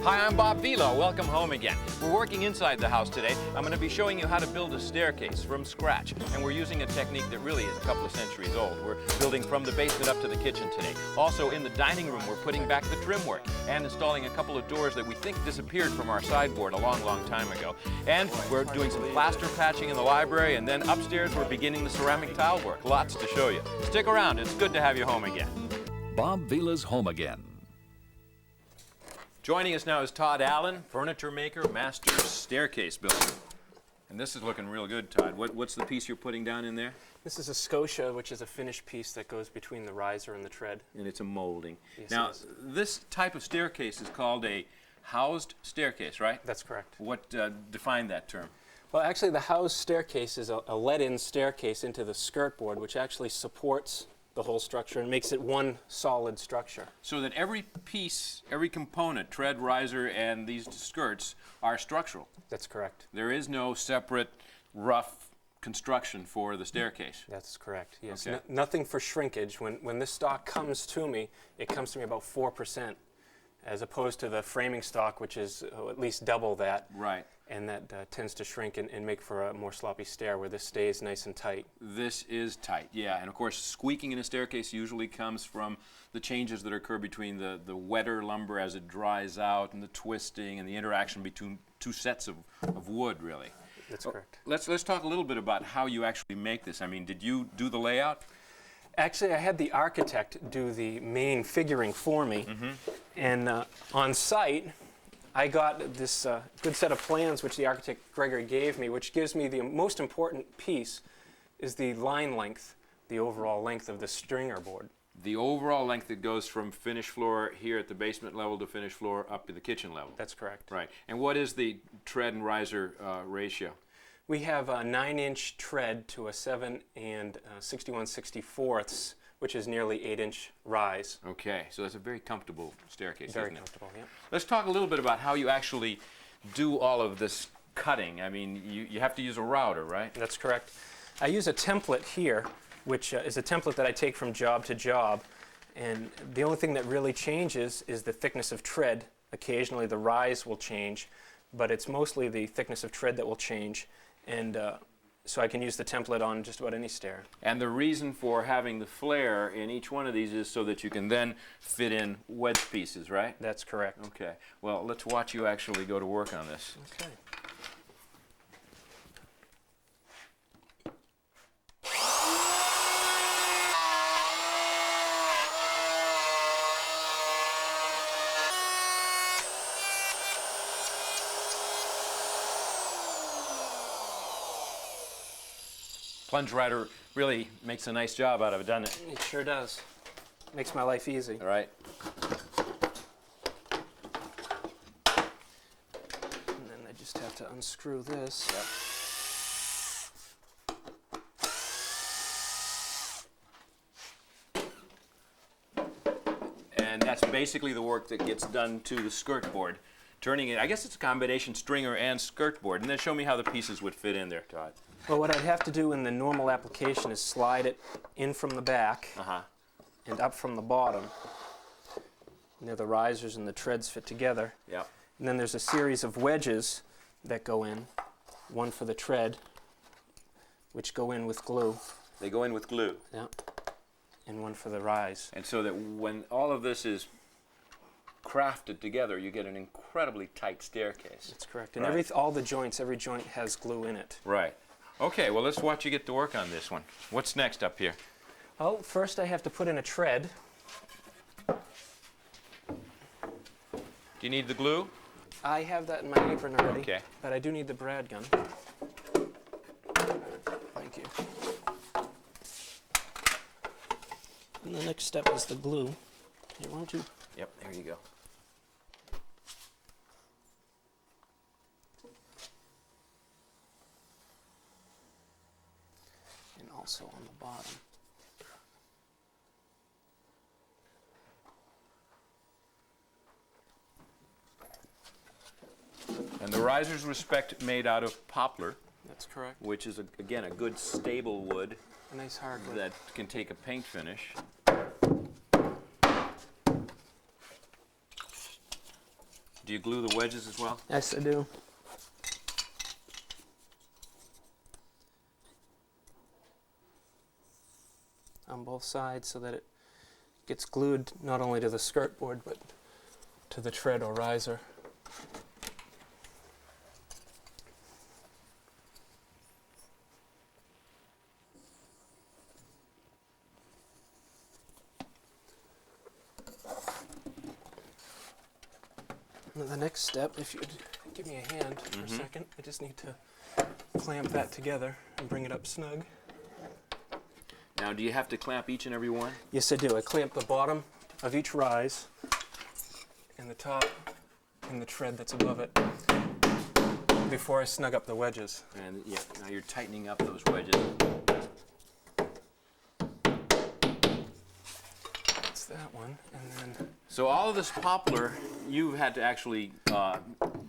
Hi, I'm Bob Vila. Welcome home again. We're working inside the house today. I'm going to be showing you how to build a staircase from scratch. And we're using a technique that really is a couple of centuries old. We're building from the basement up to the kitchen today. Also, in the dining room, we're putting back the trim work and installing a couple of doors that we think disappeared from our sideboard a long, long time ago. And we're doing some plaster patching in the library. And then upstairs, we're beginning the ceramic tile work. Lots to show you. Stick around. It's good to have you home again. Bob Vila's home again. Joining us now is Todd Allen, furniture maker, master staircase builder. And this is looking real good, Todd. What's the piece you're putting down in there? This is a scotia, which is a finished piece that goes between the riser and the tread. And it's a molding. Yes, now, it is. this type of staircase is called a housed staircase, right? That's correct. What define that term? Well, actually, the housed staircase is a let-in staircase into the skirt board, which actually supports the whole structure and makes it one solid structure. So that every piece, every component, tread, riser, and these skirts are structural. That's correct. There is no separate rough construction for the staircase. That's correct, yes. Okay. Nothing for shrinkage. When this stock comes to me, it comes to me about 4%, as opposed to the framing stock, which is at least double that. Right. And that tends to shrink and make for a more sloppy stair, where this stays nice and tight. This is tight, yeah. And of course, squeaking in a staircase usually comes from the changes that occur between the wetter lumber as it dries out and the twisting and the interaction between two sets of wood, really. That's correct. Let's talk a little bit about how you actually make this. I mean, did you do the layout? Actually, I had the architect do the main figuring for me. And on site, I got this good set of plans which the architect Gregory gave me, which gives me the most important piece is the line length, the overall length of the stringer board. The overall length that goes from finished floor here at the basement level to finished floor up to the kitchen level. That's correct. Right. And what is the tread and riser ratio? We have a 9-inch tread to a 7 and 61/64ths, which is nearly 8-inch rise. Okay, so that's a very comfortable staircase, Very isn't it? comfortable, yeah. Let's talk a little bit about how you actually do all of this cutting. I mean, you have to use a router, right? That's correct. I use a template here, which is a template that I take from job to job, and the only thing that really changes is the thickness of tread. Occasionally the rise will change, but it's mostly the thickness of tread that will change, and so I can use the template on just about any stair. And the reason for having the flare in each one of these is so that you can then fit in wedge pieces, right? That's correct. Okay. Well, let's watch you actually go to work on this. Okay. Plunge rider really makes a nice job out of it, doesn't it? It sure does. Makes my life easy. All right. And then I just have to unscrew this. And that's basically the work that gets done to the skirt board. Turning it, I guess it's a combination stringer and skirt board. And then show me how the pieces would fit in there, Todd. Well, what I'd have to do in the normal application is slide it in from the back and up from the bottom. And there the risers and the treads fit together. Yeah. And then there's a series of wedges that go in, one for the tread, which go in with glue. They go in with glue. Yeah. And one for the rise. And so that when all of this is crafted together, you get an incredibly tight staircase. That's correct. And Right. all the joints, every joint has glue in it. Right. Okay, well, let's watch you get to work on this one. What's next up here? Well, first I have to put in a tread. Do you need the glue? I have that in my apron already. Okay. But I do need the brad gun. Thank you. And the next step is the glue. Here, why don't you? Yep, there you go. And also on the bottom. And the risers were made out of poplar, That's correct. which is, again, a good stable wood A nice hardwood. that can take a paint finish. Do you glue the wedges as well? Yes, I do. On both sides so that it gets glued not only to the skirt board but to the tread or riser. Now the next step, if you'd give me a hand for a second, I just need to clamp that together and bring it up snug. Now, do you have to clamp each and every one? Yes, I do. I clamp the bottom of each rise and the top and the tread that's above it before I snug up the wedges. And yeah, now you're tightening up those wedges. That's that one, and then So all of this poplar, you've had to actually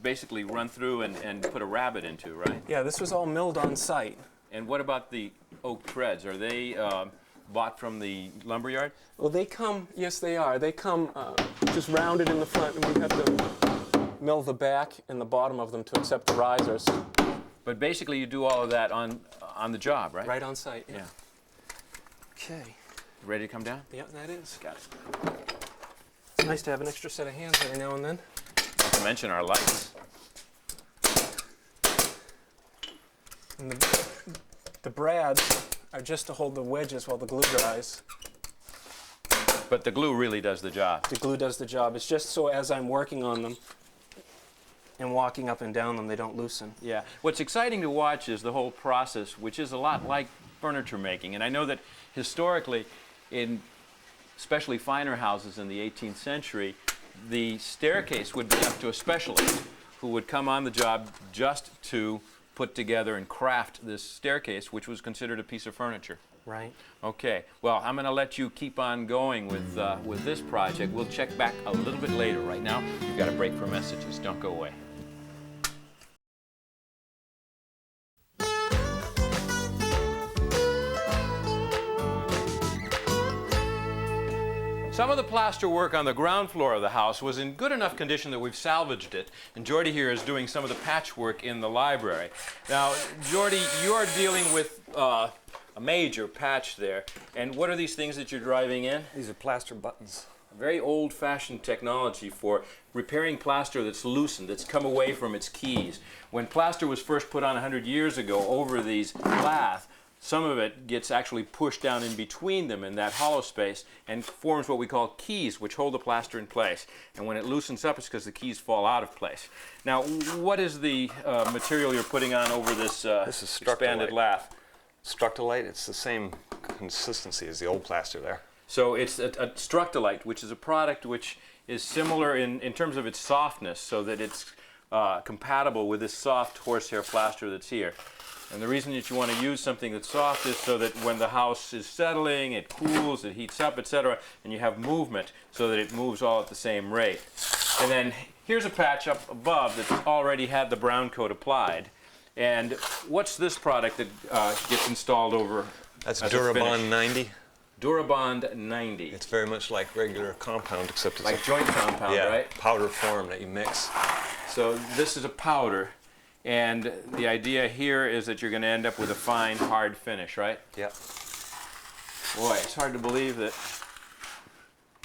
basically run through and put a rabbet into, right? yeah, this was all milled on site. And what about the oak treads? Are they bought from the lumber yard? Well, they come, yes, they are. They come just rounded in the front, and we have to mill the back and the bottom of them to accept the risers. But basically, you do all of that on the job, right? Right on site, yeah. Yeah. Okay. Ready to come down? Yeah, that is. Got it. It's nice to have an extra set of hands every now and then. Not to mention our lights. And the brads are just to hold the wedges while the glue dries. But the glue really does the job. The glue does the job. It's just so as I'm working on them and walking up and down them, they don't loosen. Yeah. What's exciting to watch is the whole process, which is a lot like furniture making. And I know that historically, in especially finer houses in the 18th century, the staircase would be up to a specialist who would come on the job just to put together and craft this staircase, which was considered a piece of furniture. Right. Okay, well, I'm going to let you keep on going with this project. We'll check back a little bit later. Right now, we've got a break for messages. Don't go away. Some of the plaster work on the ground floor of the house was in good enough condition that we've salvaged it, and Jordy here is doing some of the patchwork in the library. Now, Jordy, you are dealing with a major patch there, and what are these things that you're driving in? These are plaster buttons. A very old-fashioned technology for repairing plaster that's loosened, that's come away from its keys. When plaster was first put on 100 years ago over these lath, some of it gets actually pushed down in between them in that hollow space and forms what we call keys, which hold the plaster in place. And when it loosens up, it's because the keys fall out of place. Now, what is the material you're putting on over this, This is expanded lath? Structolite, it's the same consistency as the old plaster there. So it's a Structolite, which is a product which is similar in terms of its softness, so that it's compatible with this soft horsehair plaster that's here. And the reason that you want to use something that's soft is so that when the house is settling, it cools, it heats up, etc., and you have movement so that it moves all at the same rate. And then here's a patch up above that's already had the brown coat applied. And what's this product that gets installed over? That's as a Durabond finish? 90. Durabond 90. It's very much like regular compound, except it's Like joint compound, yeah, right? powder form that you mix. So this is a powder. And the idea here is that you're going to end up with a fine, hard finish, right? Yep. Boy, it's hard to believe that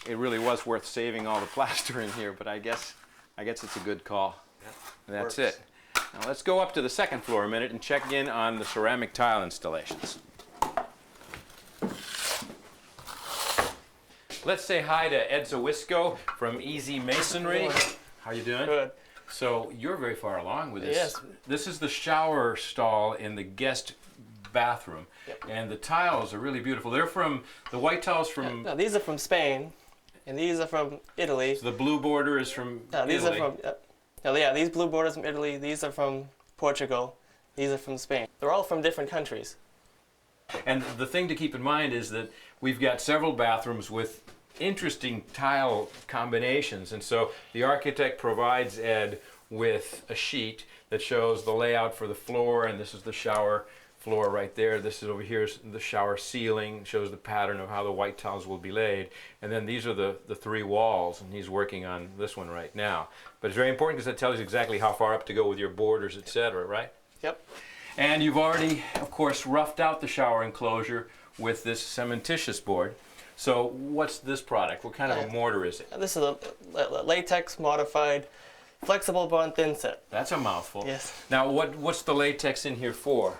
it really was worth saving all the plaster in here, but I guess it's a good call. Yep. And that's Works. it. Now let's go up to the second floor a minute and check in on the ceramic tile installations. Let's say hi to Ed Zawisco from Easy Masonry. How you doing? Good. So you're very far along with this. Yes. This is the shower stall in the guest bathroom. Yep. And the tiles are really beautiful. They're from, the white tiles from, No, these are from Spain, and these are from Italy. the blue border is from No, these Italy. are from. No, yeah, these blue borders from Italy. These are from Portugal. These are from Spain. They're all from different countries. And the thing to keep in mind is that we've got several bathrooms with interesting tile combinations, and so the architect provides Ed with a sheet that shows the layout for the floor, and this is the shower floor right there. This is over here is the shower ceiling, shows the pattern of how the white tiles will be laid. And then these are the three walls, and he's working on this one right now. But it's very important because it tells you exactly how far up to go with your borders, etc., right? Yep. And you've already, of course, roughed out the shower enclosure with this cementitious board. So what's this product? What kind of a mortar is it? This is a latex modified flexible bond thin set. That's a mouthful. Yes. Now, what's the latex in here for?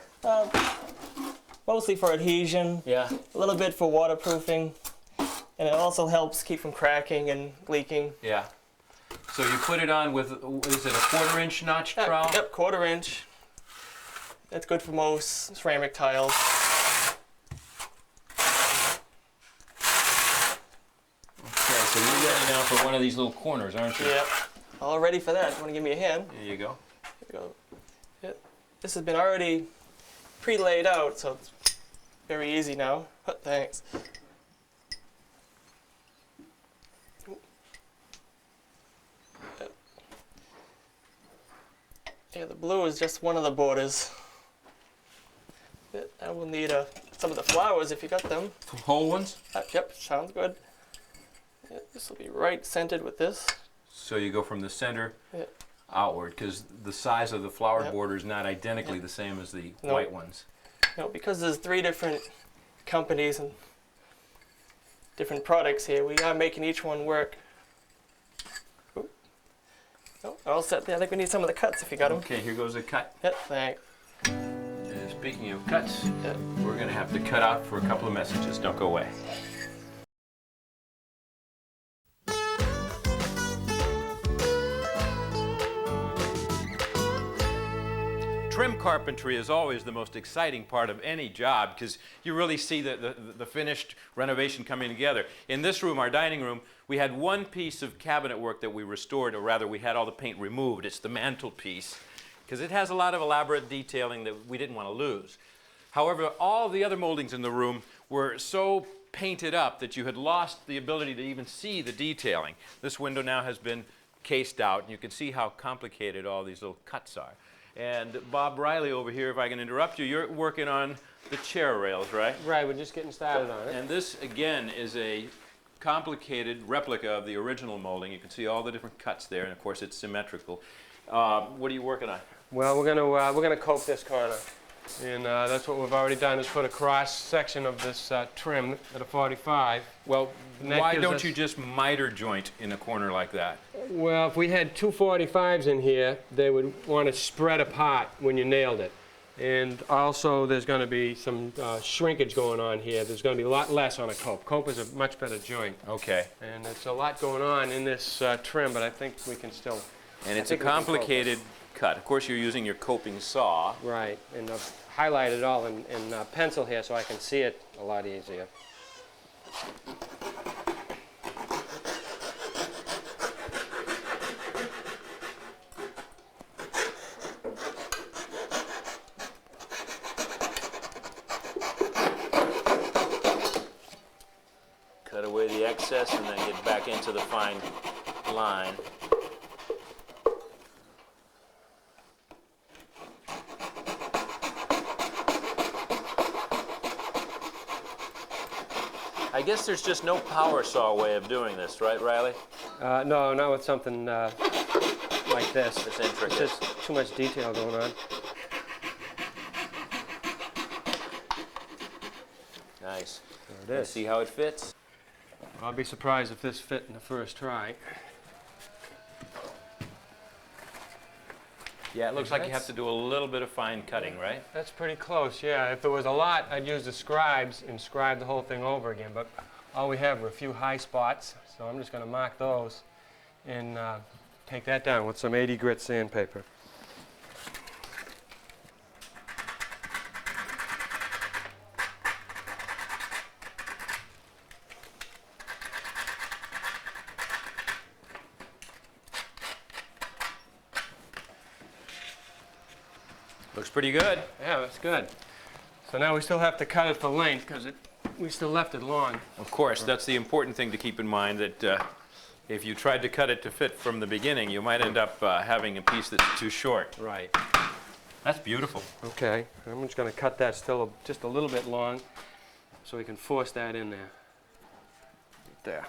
Mostly for adhesion. Yeah. A little bit for waterproofing, and it also helps keep from cracking and leaking. Yeah. So you put it on with, is it a 1/4 inch notch trowel? Yep, 1/4 inch. That's good for most ceramic tiles. Okay, so you're ready now for one of these little corners, aren't you? Yep. All ready for that. You want to give me a hand? There you go. Here we go. Yep. This has been already pre-laid out, so it's very easy now. Thanks. Yep. Yeah, the blue is just one of the borders. Yep. And we'll need some of the flowers if you got them. Whole ones? Yep, sounds good. Yep, this will be right centered with this. So you go from the center Yep. outward, because the size of the flower Yep. border is not identically Yep. the same as the No. white ones. No, because there's 3 different companies and different products here, we are making each one work. Oop. Oh, all set there. I think we need some of the cuts if you got them. Okay, here goes a cut. Yep, thanks. Speaking of cuts, Yep. we're going to have to cut out for a couple of messages. Don't go away. Trim carpentry is always the most exciting part of any job because you really see the finished renovation coming together. In this room, our dining room, we had one piece of cabinet work that we restored, or rather we had all the paint removed. It's the mantelpiece because it has a lot of elaborate detailing that we didn't want to lose. However, all the other moldings in the room were so painted up that you had lost the ability to even see the detailing. This window now has been cased out, and you can see how complicated all these little cuts are. And Bob Ryley over here, if I can interrupt you, you're working on the chair rails, right? Right, we're just getting started on it. And this, again, is a complicated replica of the original molding. You can see all the different cuts there, and of course it's symmetrical. What are you working on? Well, we're gonna cope this corner, and that's what we've already done is put a cross section of this trim at a 45. Well, And that why gives don't us- you just miter joint in a corner like that? Well, if we had two 45s in here, they would want to spread apart when you nailed it. And also, there's going to be some shrinkage going on here. There's going to be a lot less on a cope. Cope is a much better joint. Okay. And there's a lot going on in this trim, but I think we can still... And it's a think we can cope. complicated cut. Of course, you're using your coping saw. Right, and I've highlighted it all in pencil here so I can see it a lot easier. Cut away the excess and then get back into the fine line. I guess there's just no power saw way of doing this, right, Ryley? No, not with something like this. It's intricate. It's just too much detail going on. Nice. There it Let's is. see how it fits. I'll be surprised if this fit in the first try. Yeah, it looks like you have to do a little bit of fine cutting, right? That's pretty close, yeah. If there was a lot, I'd use the scribes and scribe the whole thing over again, but all we have are a few high spots, so I'm just going to mark those and take that down with some 80 grit sandpaper. Looks pretty good. Yeah, that's good. So now we still have to cut it for length because we still left it long. Of course, that's the important thing to keep in mind, that if you tried to cut it to fit from the beginning, you might end up having a piece that's too short. Right. That's beautiful. Okay, I'm just going to cut that still just a little bit long so we can force that in there. There.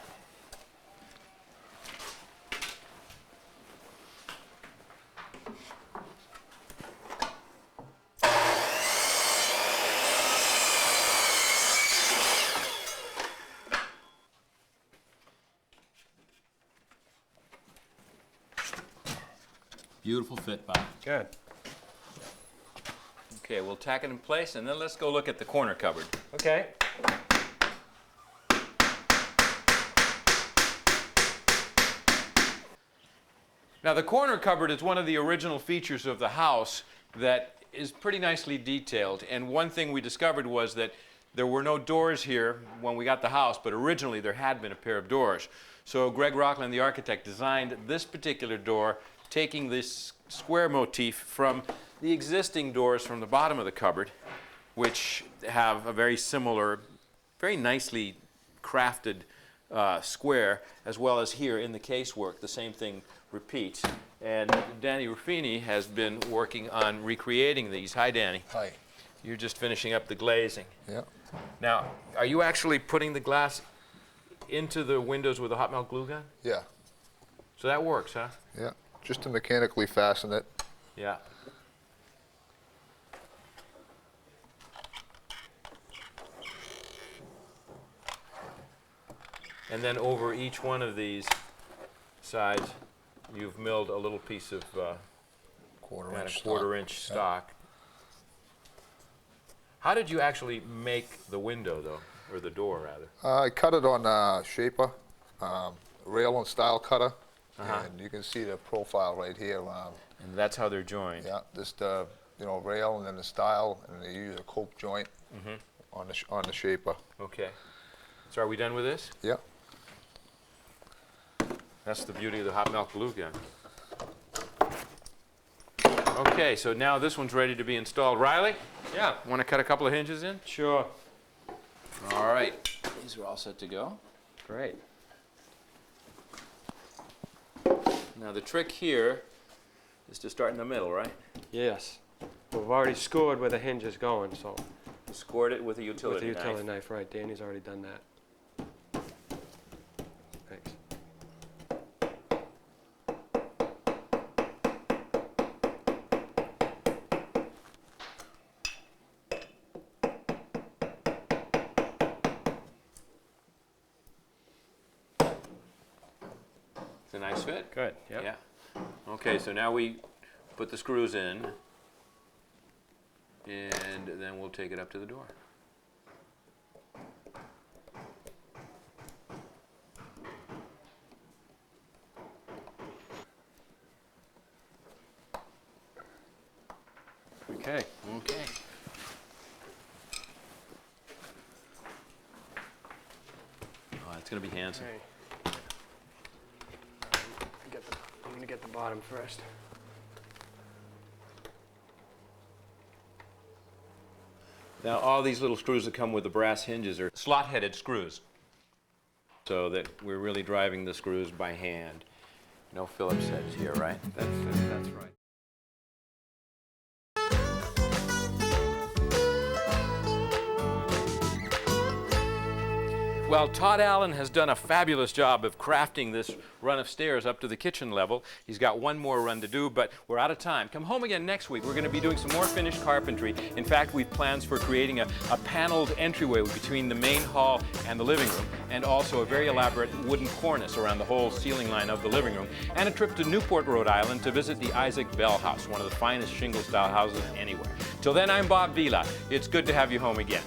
Beautiful fit, Bob. Good. Okay, we'll tack it in place, and then let's go look at the corner cupboard. Okay. Now, the corner cupboard is one of the original features of the house that is pretty nicely detailed. And one thing we discovered was that there were no doors here when we got the house, but originally there had been a pair of doors. So Greg Rockland, the architect, designed this particular door, taking this square motif from the existing doors from the bottom of the cupboard, which have a very similar, very nicely crafted square, as well as here in the casework, the same thing repeats. And Danny Ruffini has been working on recreating these. Hi, Danny. Hi. You're just finishing up the glazing. Yeah. Now, are you actually putting the glass into the windows with a hot melt glue gun? Yeah. So that works, huh? Yeah. Just to mechanically fasten it. Yeah. And then over each one of these sides, you've milled a little piece of Quarter-inch quarter-inch stock. How did you actually make the window, though, or the door, rather? I cut it on shaper, rail and style cutter, and you can see the profile right here. And that's how they're joined. Yeah, this rail and then the style, and they use a cope joint on the shaper. Okay. So are we done with this? Yeah. That's the beauty of the hot melt glue gun. Okay, so now this one's ready to be installed. Riley, Yeah. want to cut a couple of hinges in? Sure. All right. These are all set to go. Great. Now the trick here is to start in the middle, right? Yes. We've already scored where the hinge is going, so Scored it with a with utility the utility knife. knife, right? Danny's already done that. Thanks. It's a nice fit. Good. Yep. Yeah. Okay, so now we put the screws in, and then we'll take it up to the door. Okay. Okay. Oh, that's going to be handsome. Okay. I'm going to get the bottom first. Now, all these little screws that come with the brass hinges are slot-headed screws, so that we're really driving the screws by hand. No Phillips heads here, right? That's right. Well, Todd Allen has done a fabulous job of crafting this run of stairs up to the kitchen level. He's got one more run to do, but we're out of time. Come home again next week. We're going to be doing some more finished carpentry. In fact, we've plans for creating a paneled entryway between the main hall and the living room, and also a very elaborate wooden cornice around the whole ceiling line of the living room, and a trip to Newport, Rhode Island to visit the Isaac Bell House, one of the finest shingle-style houses anywhere. Till then, I'm Bob Vila. It's good to have you home again.